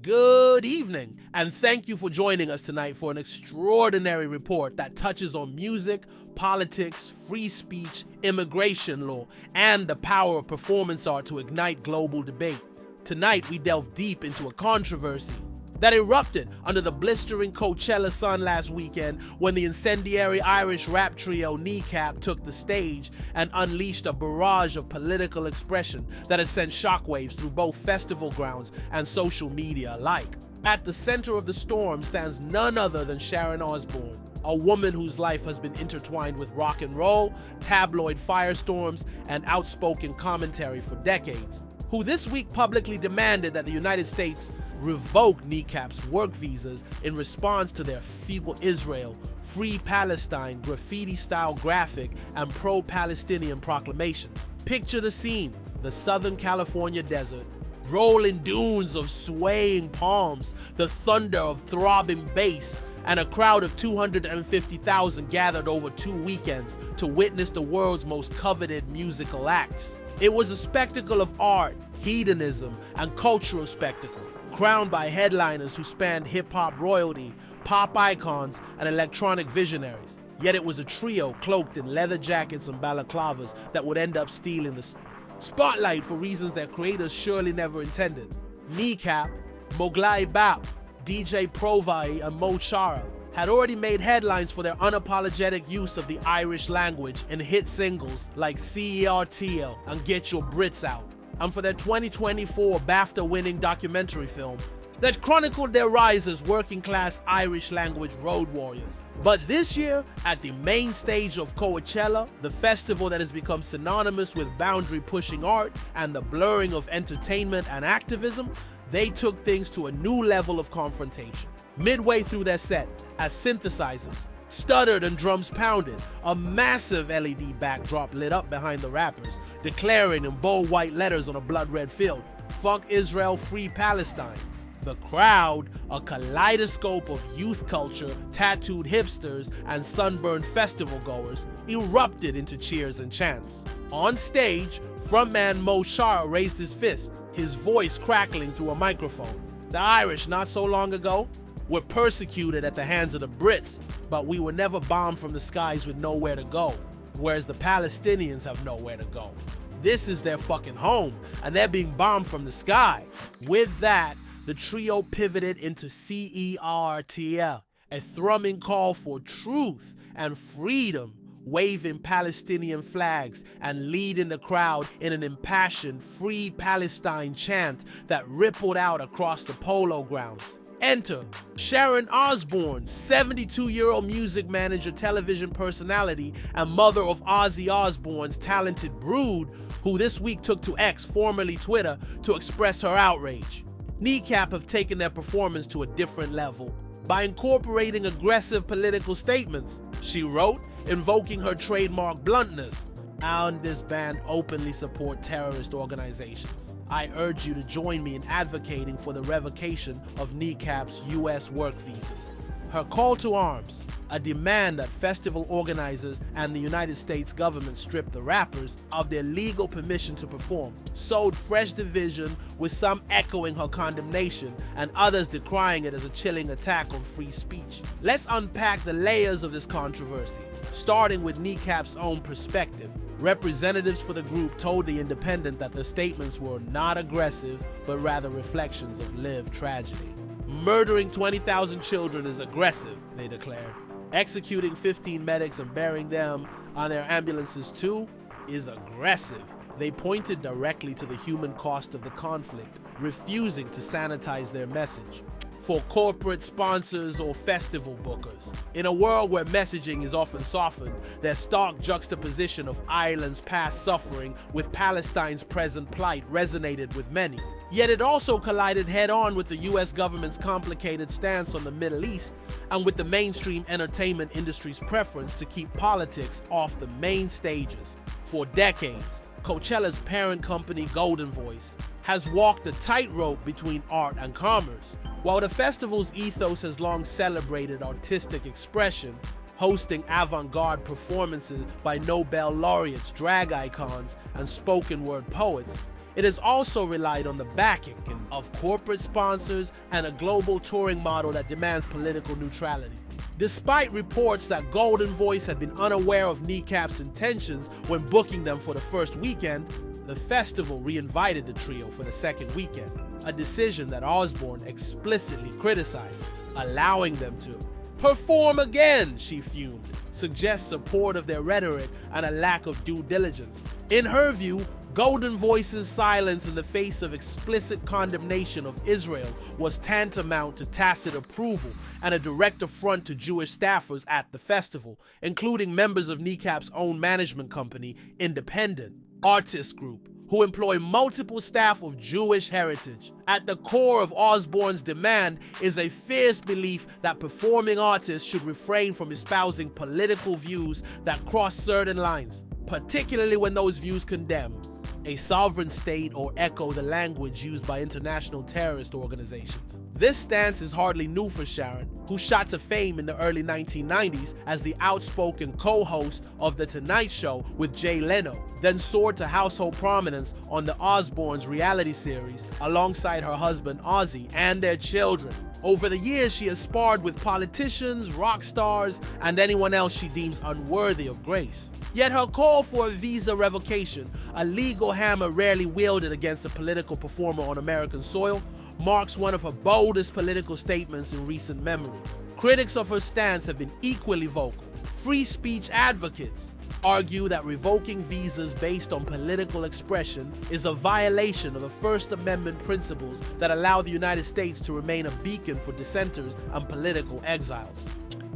Good evening, and thank you for joining us tonight for an extraordinary report that touches on music, politics, free speech, immigration law, and the power of performance art to ignite global debate. Tonight, we delve deep into a controversy that erupted under the blistering Coachella sun last weekend when the incendiary Irish rap trio Kneecap took the stage and unleashed a barrage of political expression that has sent shockwaves through both festival grounds and social media alike. At the center of the storm stands none other than Sharon Osbourne, a woman whose life has been intertwined with rock and roll, tabloid firestorms, and outspoken commentary for decades, who this week publicly demanded that the United States revoke Kneecap's work visas in response to their feeble Israel, free Palestine, graffiti-style graphic, and pro-Palestinian proclamations. Picture the scene: the Southern California desert, rolling dunes of swaying palms, the thunder of throbbing bass, and a crowd of 250,000 gathered over 2 weekends to witness the world's most coveted musical acts. It was a spectacle of art, hedonism, and cultural spectacle, crowned by headliners who spanned hip-hop royalty, pop icons, and electronic visionaries. Yet it was a trio cloaked in leather jackets and balaclavas that would end up stealing the spotlight for reasons their creators surely never intended. Kneecap, Moglai Bap, DJ Provai, and Mo Chara had already made headlines for their unapologetic use of the Irish language in hit singles like CERTL and Get Your Brits Out, and for their 2024 BAFTA-winning documentary film that chronicled their rise as working-class Irish language road warriors. But this year, at the main stage of Coachella, the festival that has become synonymous with boundary-pushing art and the blurring of entertainment and activism, they took things to a new level of confrontation. Midway through their set, as synthesizers stuttered and drums pounded, a massive LED backdrop lit up behind the rappers, declaring in bold white letters on a blood-red field, "Fuck Israel, Free Palestine." The crowd, a kaleidoscope of youth culture, tattooed hipsters, and sunburned festival goers, erupted into cheers and chants. On stage, Frontman Mo Chara raised his fist, his voice crackling through a microphone. "The Irish, not so long ago, were persecuted at the hands of the Brits, but we were never bombed from the skies with nowhere to go, whereas the Palestinians have nowhere to go. This is their fucking home, and they're being bombed from the sky." With that, the trio pivoted into CERTL, a thrumming call for truth and freedom, waving Palestinian flags and leading the crowd in an impassioned Free Palestine chant that rippled out across the polo grounds. Enter Sharon Osbourne, 72-year-old music manager, television personality, and mother of Ozzy Osbourne's talented brood, who this week took to X, formerly Twitter, to express her outrage. Kneecap have taken their performance to a different level by incorporating aggressive political statements. She wrote, invoking her trademark bluntness. "I and this band openly support terrorist organizations. I urge you to join me in advocating for the revocation of Kneecap's US work visas." Her call to arms, a demand that festival organizers and the United States government strip the rappers of their legal permission to perform, sowed fresh division, with some echoing her condemnation and others decrying it as a chilling attack on free speech. Let's unpack the layers of this controversy, starting with Kneecap's own perspective. Representatives for the group told The Independent that the statements were not aggressive, but rather reflections of lived tragedy. "Murdering 20,000 children is aggressive," they declared. "Executing 15 medics and burying them on their ambulances too is aggressive." They pointed directly to the human cost of the conflict, refusing to sanitize their message for corporate sponsors or festival bookers. In a world where messaging is often softened, their stark juxtaposition of Ireland's past suffering with Palestine's present plight resonated with many. Yet it also collided head-on with the US government's complicated stance on the Middle East and with the mainstream entertainment industry's preference to keep politics off the main stages. For decades, Coachella's parent company Goldenvoice has walked a tightrope between art and commerce. While the festival's ethos has long celebrated artistic expression, hosting avant-garde performances by Nobel laureates, drag icons, and spoken word poets, It has also relied on the backing of corporate sponsors and a global touring model that demands political neutrality. Despite reports that Goldenvoice had been unaware of Kneecap's intentions when booking them for the first weekend, the festival re-invited the trio for the second weekend, a decision that Osbourne explicitly criticized, allowing them to perform again, she fumed, suggests support of their rhetoric and a lack of due diligence. In her view, Goldenvoice's silence in the face of explicit condemnation of Israel was tantamount to tacit approval and a direct affront to Jewish staffers at the festival, including members of Kneecap's own management company, Independent Artist Group, who employ multiple staff of Jewish heritage. At the core of Osbourne's demand is a fierce belief that performing artists should refrain from espousing political views that cross certain lines, particularly when those views condemn a sovereign state or echo the language used by international terrorist organizations. This stance is hardly new for Sharon, who shot to fame in the early 1990s as the outspoken co-host of The Tonight Show with Jay Leno, then soared to household prominence on the Osbournes reality series alongside her husband Ozzy and their children. Over the years, she has sparred with politicians, rock stars, and anyone else she deems unworthy of grace. Yet her call for a visa revocation, a legal hammer rarely wielded against a political performer on American soil, marks one of her boldest political statements in recent memory. Critics of her stance have been equally vocal. Free speech advocates argue that revoking visas based on political expression is a violation of the First Amendment principles that allow the United States to remain a beacon for dissenters and political exiles.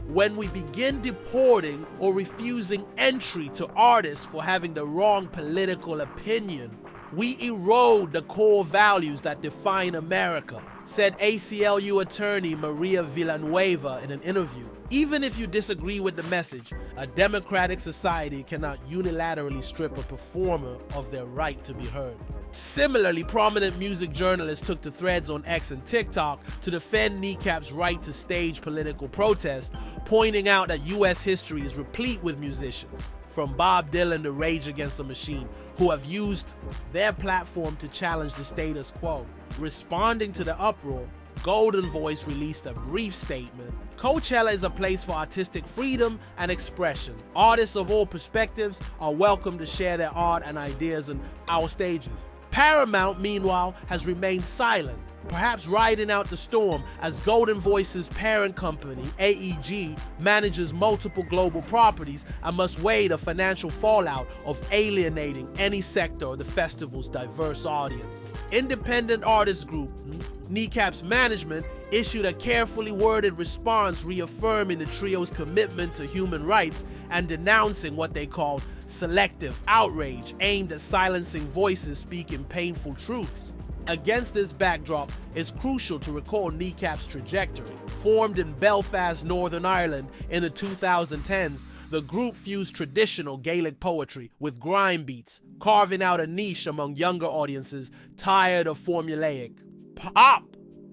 When we begin deporting or refusing entry to artists for having the wrong political opinion, we erode the core values that define America, said ACLU attorney Maria Villanueva in an interview. Even if you disagree with the message, a democratic society cannot unilaterally strip a performer of their right to be heard. Similarly, prominent music journalists took to threads on X and TikTok to defend Kneecap's right to stage political protest, pointing out that US history is replete with musicians, from Bob Dylan to Rage Against the Machine, who have used their platform to challenge the status quo. Responding to the uproar, Goldenvoice released a brief statement. Coachella is a place for artistic freedom and expression. Artists of all perspectives are welcome to share their art and ideas on our stages. Paramount, meanwhile, has remained silent, perhaps riding out the storm as Goldenvoice's parent company, AEG, manages multiple global properties and must weigh the financial fallout of alienating any sector of the festival's diverse audience. Independent Artist Group, Kneecap's management, issued a carefully worded response reaffirming the trio's commitment to human rights and denouncing what they called selective outrage aimed at silencing voices speaking painful truths. Against this backdrop, it's crucial to recall Kneecap's trajectory. Formed in Belfast, Northern Ireland in the 2010s, the group fused traditional Gaelic poetry with grime beats, carving out a niche among younger audiences tired of formulaic pop.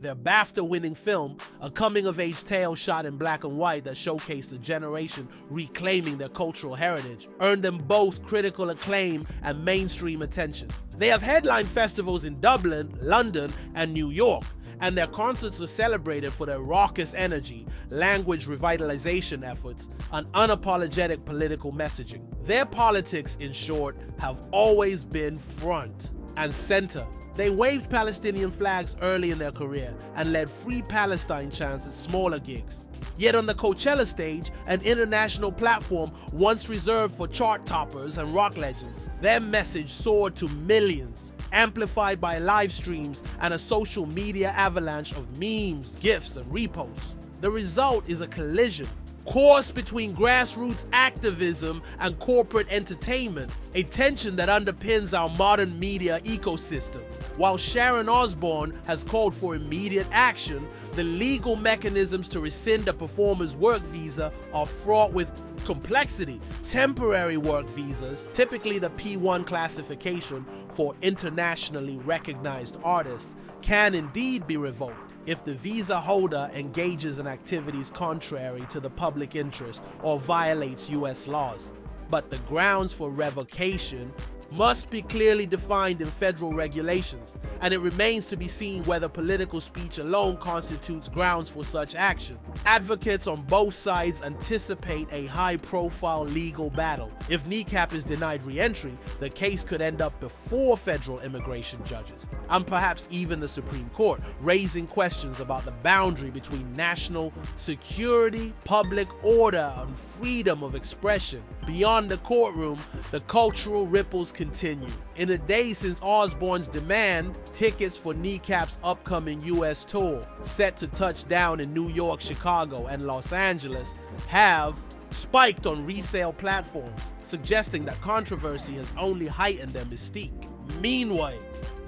Their BAFTA-winning film, a coming-of-age tale shot in black and white that showcased a generation reclaiming their cultural heritage, earned them both critical acclaim and mainstream attention. They have headlined festivals in Dublin, London, and New York, and their concerts are celebrated for their raucous energy, language revitalization efforts, and unapologetic political messaging. Their politics, in short, have always been front and center. They waved Palestinian flags early in their career and led Free Palestine chants at smaller gigs. Yet on the Coachella stage, an international platform once reserved for chart toppers and rock legends, their message soared to millions, amplified by live streams and a social media avalanche of memes, GIFs, and reposts. The result is a collision course between grassroots activism and corporate entertainment, a tension that underpins our modern media ecosystem. While Sharon Osbourne has called for immediate action, the legal mechanisms to rescind a performer's work visa are fraught with complexity. Temporary work visas, typically the P1 classification for internationally recognized artists, can indeed be revoked if the visa holder engages in activities contrary to the public interest or violates US laws. But the grounds for revocation must be clearly defined in federal regulations, and it remains to be seen whether political speech alone constitutes grounds for such action. Advocates on both sides anticipate a high-profile legal battle. If Kneecap is denied re-entry, the case could end up before federal immigration judges, and perhaps even the Supreme Court, raising questions about the boundary between national security, public order, and freedom of expression. Beyond the courtroom, the cultural ripples continue. In the days since Osbourne's demand, tickets for Kneecap's upcoming US tour, set to touch down in New York, Chicago, and Los Angeles, have spiked on resale platforms, suggesting that controversy has only heightened their mystique. Meanwhile,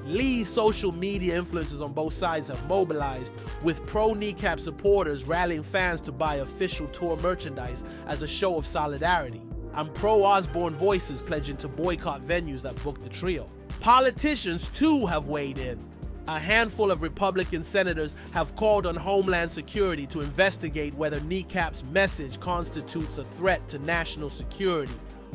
Lee's social media influencers on both sides have mobilized, with pro-Kneecap supporters rallying fans to buy official tour merchandise as a show of solidarity, and pro-Osbourne voices pledging to boycott venues that book the trio. Politicians too have weighed in. A handful of Republican senators have called on Homeland Security to investigate whether Kneecap's message constitutes a threat to national security,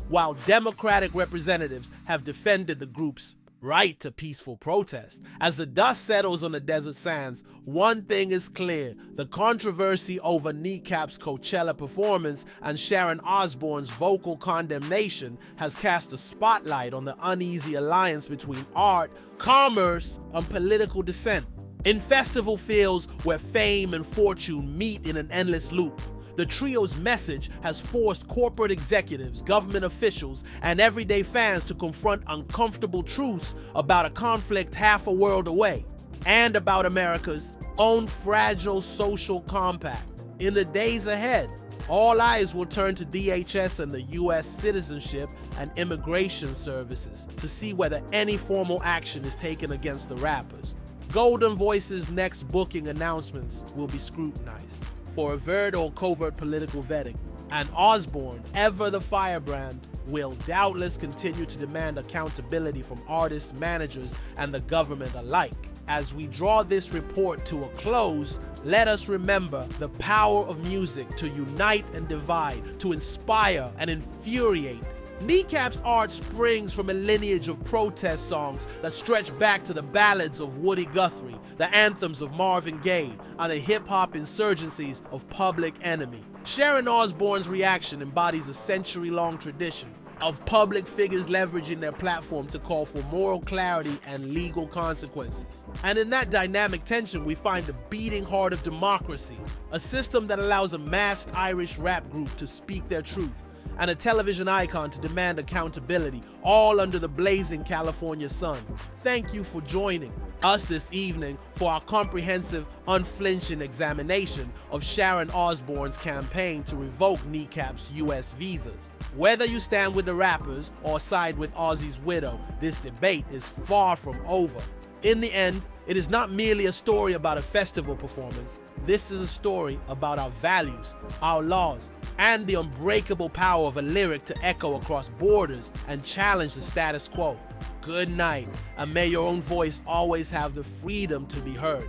while Democratic representatives have defended the group's right to peaceful protest. As the dust settles on the desert sands, one thing is clear: the controversy over Kneecap's Coachella performance and Sharon Osbourne's vocal condemnation has cast a spotlight on the uneasy alliance between art, commerce, and political dissent. In festival fields where fame and fortune meet in an endless loop, the trio's message has forced corporate executives, government officials, and everyday fans to confront uncomfortable truths about a conflict half a world away, and about America's own fragile social compact. In the days ahead, all eyes will turn to DHS and the U.S. Citizenship and Immigration Services to see whether any formal action is taken against the rappers. Goldenvoice's next booking announcements will be scrutinized for overt or covert political vetting, and Osbourne, ever the firebrand, will doubtless continue to demand accountability from artists, managers, and the government alike. As we draw this report to a close, let us remember the power of music to unite and divide, to inspire and infuriate. Kneecap's art springs from a lineage of protest songs that stretch back to the ballads of Woody Guthrie, the anthems of Marvin Gaye, and the hip-hop insurgencies of Public Enemy. Sharon Osbourne's reaction embodies a century-long tradition of public figures leveraging their platform to call for moral clarity and legal consequences. And in that dynamic tension, we find the beating heart of democracy, a system that allows a masked Irish rap group to speak their truth, and a television icon to demand accountability, all under the blazing California sun. Thank you for joining us this evening for our comprehensive, unflinching examination of Sharon Osbourne's campaign to revoke Kneecap's US visas. Whether you stand with the rappers or side with Ozzy's widow, this debate is far from over. In the end, it is not merely a story about a festival performance. This is a story about our values, our laws, and the unbreakable power of a lyric to echo across borders and challenge the status quo. Good night, and may your own voice always have the freedom to be heard.